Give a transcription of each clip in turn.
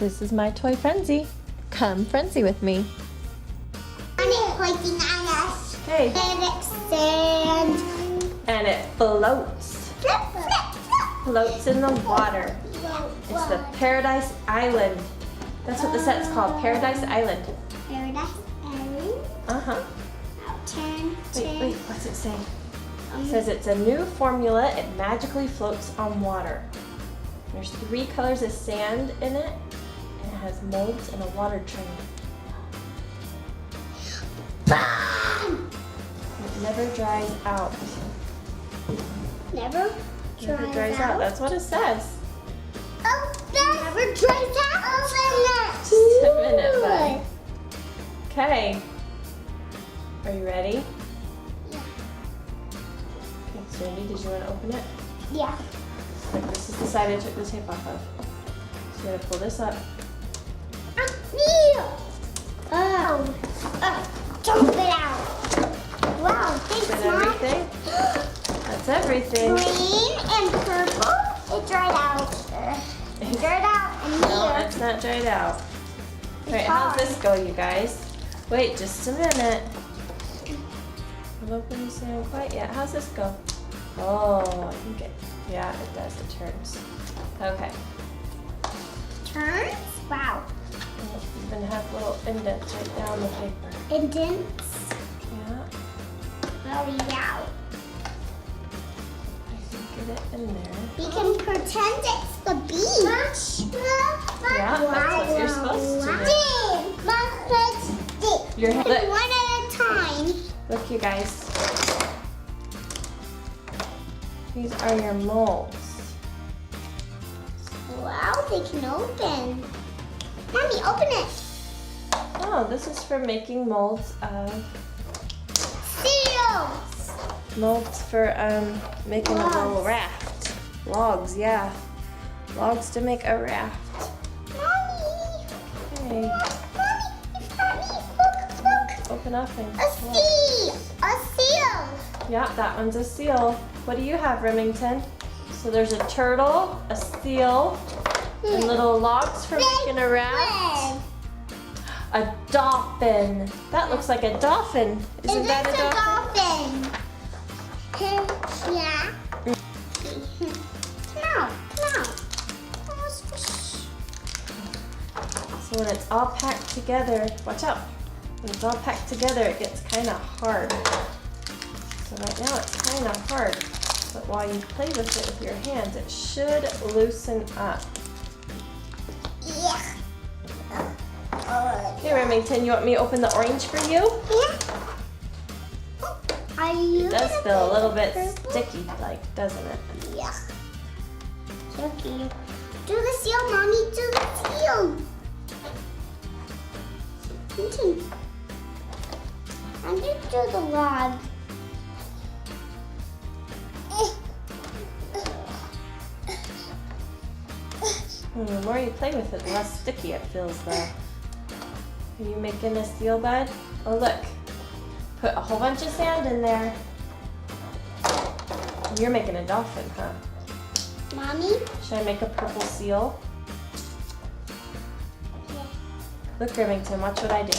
This is my toy frenzy. Come frenzy with me. Pointing at us. Okay. Kinetic Sand. And it floats. Flip, flip, flip. Floats in the water. It's the Paradise Island. That's what the set's called, Paradise Island. Paradise Island. Uh-huh. Turn. Wait, what's it say? It says it's a new formula. It magically floats on water. There's 3 colors of sand in it, and it has molds and a water train. It never dries out. Never Dries out. That's what it says. Never dries out. Just a minute, bud. Okay. Are you ready? Yeah. Okay, Sandy, did you want to open it? Yeah. This is the side I took the tape off of. So you're gonna pull this up. Dump it out. Wow, thanks, Is that Mom. everything? That's everything. Green and purple. It dried out. It dried out in No, here. it's not dried out. It's Alright, how's hard. this go, you guys? Wait just a minute. I've opened the sand quite yet. How's this go? Oh, I think yeah, it does. It turns. Okay. Turns? Wow. You even have little indents right down the paper. Indents. Yeah, Very out. I can get it in there. We can pretend it's the beach. Yeah, that's what you're supposed to do. Your hand- One at a time. Look, you guys. These are your molds. Wow, they can open. Mommy, open it. Oh, this is for making molds of Seals. molds for making a little raft. Logs, yeah. Logs to make a raft. Mommy. Okay. Mommy, look. Open up and A seal. A seal. yeah, that one's a seal. What do you have, Remington? So there's a turtle, a seal, and little logs for making a raft. A dolphin. That looks like a dolphin. Isn't that a dolphin? Yeah. Come out. So when it's all packed together, watch out. When it's all packed together, it gets kind of hard. So right now it's kind of hard. But while you play with it with your hands, it should loosen up. Yeah. Hey Remington, you want me to open the orange for you? Yeah. Are you? It does feel a little bit sticky, like, doesn't it? Yeah. Okay. Do the seal, Mommy. Do the seal. I'm gonna do the log. The more you play with it, the less sticky it feels though. Are you making a seal bud? Oh look, put a whole bunch of sand in there. You're making a dolphin, huh? Mommy? Should I make a purple seal? Yeah. Look, Remington, watch what I do.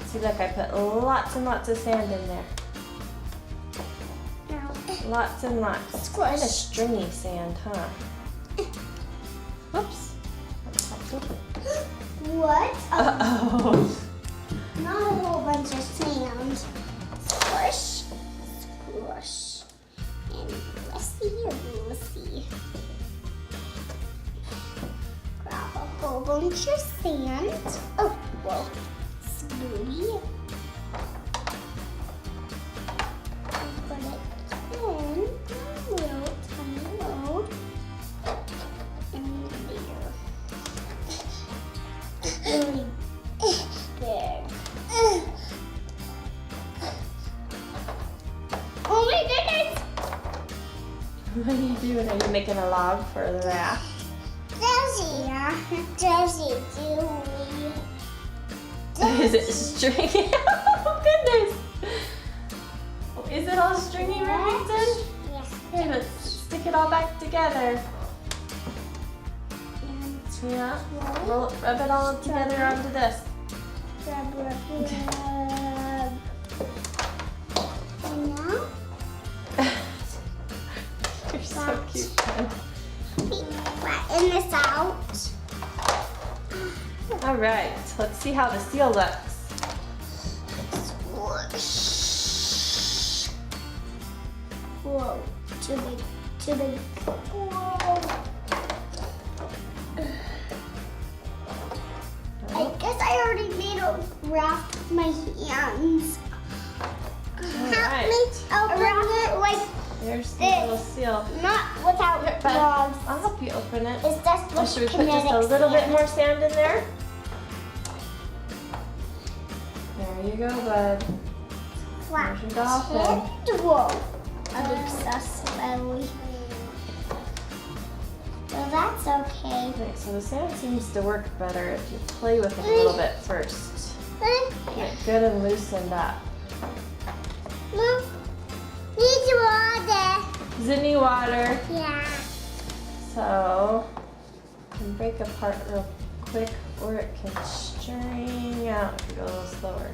See, look, I put lots and lots of sand in there. No. Lots and lots. It's kind of stringy sand, huh? Whoops. That popped open. What? Uh-oh. Not a whole bunch of sand. Squish. Squish. And let's see. Grab a whole bunch of sand. Oh, whoa. Scooby. Put it in. Little tiny load. And there. Really big. Oh my goodness! What are you doing? Are you making a log for the raft? Josie, Is it stringy? Oh goodness! Is it all stringy, Remington? Yes. Here, let's stick it all back together. And Yeah. Rub it all together onto this. Rub, rub, rub. And now? You're so cute, Ben. Flatten this out. All right, let's see how the seal looks. Squish. Whoa, too big, too big. Whoa. I guess I already made a wrap with my hands. Help me open it like There's the this. little seal. Not without Here, Ben, gloves. I'll help you open it. It's just Oh, with should we put just a kinetic little bit sand. more sand in there? There you go, bud. There's your dolphin. Whoa. I look so slowly. Well, that's okay. Okay, so the sand seems to work better if you play with it a little bit first. Get good and loosened up. Mom, need water. Does it need water? Yeah. So, it can break apart real quick or it can string out if you go a little slower.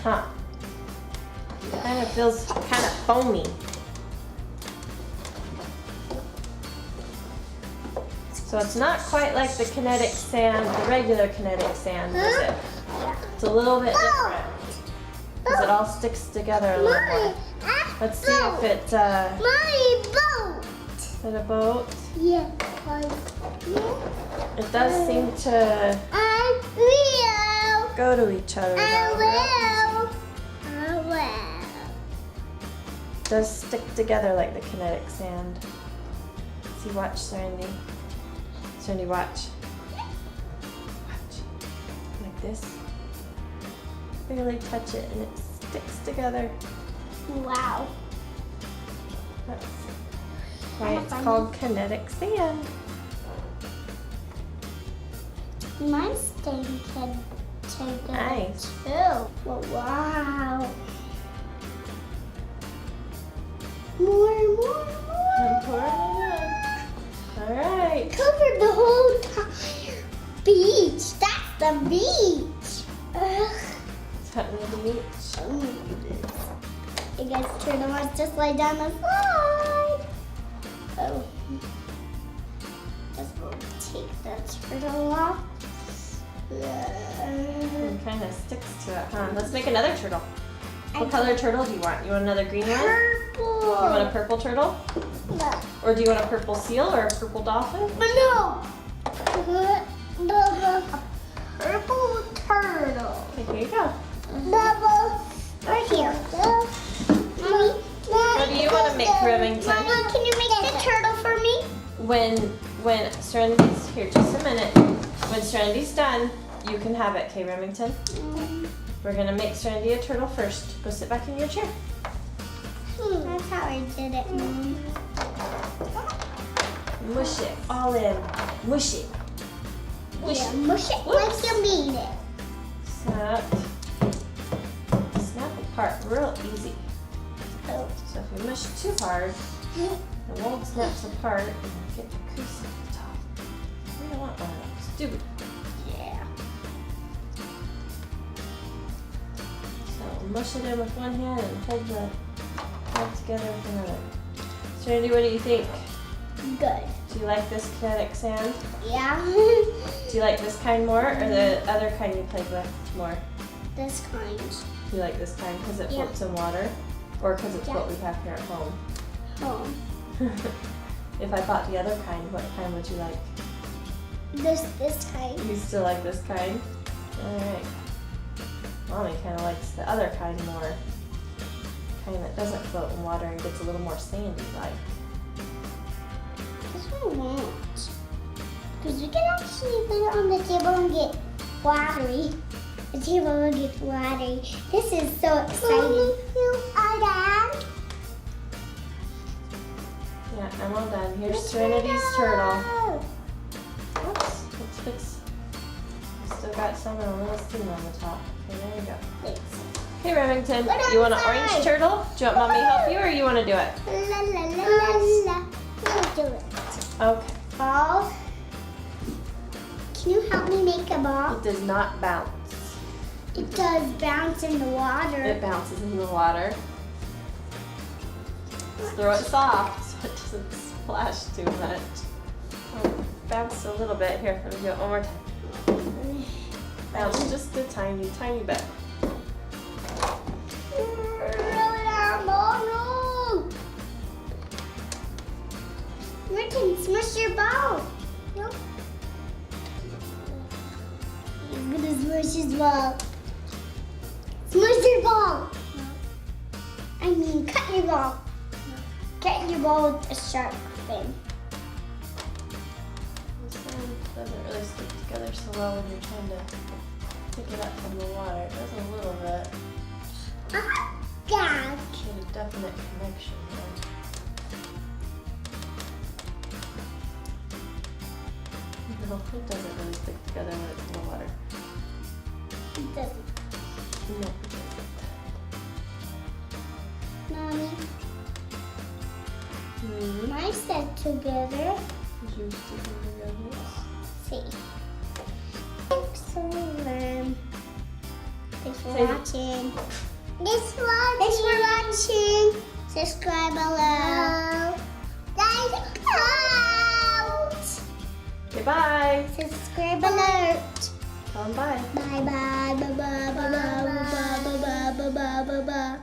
Huh. Kind of feels kind of foamy. So it's not quite like the kinetic sand, the regular kinetic sand, is it? It's a little bit different. Because it all sticks together a little more. Let's see if it's Mommy, boat. is it a boat? Yeah. It does seem to I will. go to each other. I though. will. It does stick together like the kinetic sand. See, watch, Serenity. Serenity, watch. Watch. Like this. Barely touch it and it sticks together. Wow. That's why it's called kinetic sand. Mine's staying together Nice. too. Well, wow. More. I'm pouring it in. All right. Covered the whole entire beach. That's the beach. Ugh. Is that the beach? You guys turtle wants to slide down the slide. Oh. Just gonna take the turtle off. It kind of sticks to it, huh? Let's make another turtle. What color turtle do you want? You want another green one? Purple. You want a purple turtle? No. Or do you want a purple seal or a purple dolphin? No. The purple turtle. Okay, here you go. Bubble. Right here. Mommy. What do you want to make, Remington? Mommy, can you make the turtle for me? When Serenity's here, just a minute. When Serenity's done, you can have it, okay, Remington? We're gonna make Serenity a turtle first. Go sit back in your chair. That's how I did it, Mom. Mush it all in. Mush it. Yeah, mush it like you mean it. Snap apart real easy. Oh. So if you mush too hard, the mold snaps apart and you get the crease at the top. We don't want one of those, do we? Yeah. So mush it in with one hand and hold the mold together with another. Serenity, what do you think? Good. Do you like this kinetic sand? Yeah. Do you like this kind more or the other kind you played with more? This kind. Do you like this kind because it Yeah. floats in water or because it's Yeah. what we have here at home? Home. If I bought the other kind, what kind would you like? This kind. You still like this kind? Alright. Mommy kind of likes the other kind more. Kind that doesn't float in water and gets a little more sandy like. This one won't. Because we can actually put it on the table and get watery. The table will get watery. This is so exciting. Yeah, I'm all done. Here's Serenity's turtle. Oops, let's fix. We still got some and a little steam on the top. Okay, there you go. Thanks. Okay, Remington, What you want an outside? orange turtle? Do you want Mommy to help you or you want to do it? La la la la la. Let me do it. Okay. Ball. you help me make a ball? It does not bounce. It does bounce in the water. It bounces in the water. Just throw it soft so it doesn't splash too much. Oh, bounce a little bit. Here, let me do it one more time. Bounce just a tiny, tiny bit. Merton, smush your ball. No. He's gonna smush his ball. Smush your ball. I mean, cut your ball. Cut your ball with a sharp fin. This one doesn't really stick together so well when you're trying to pick it up from the water. It does a little bit. God. Get a definite connection there. No, it doesn't really stick together when it's in the water. It doesn't. No, it doesn't. Mommy, Hmm. mine stuck together. Is yours sticking together? See. Excellent. Thanks for Say- watching. Thanks for watching. Subscribe below. Guys, out. Okay, bye. Subscribe alert. Tell them bye. Bye bye. Bye bye. Bye bye. Bye bye. Bye bye. Bye bye. Bye bye.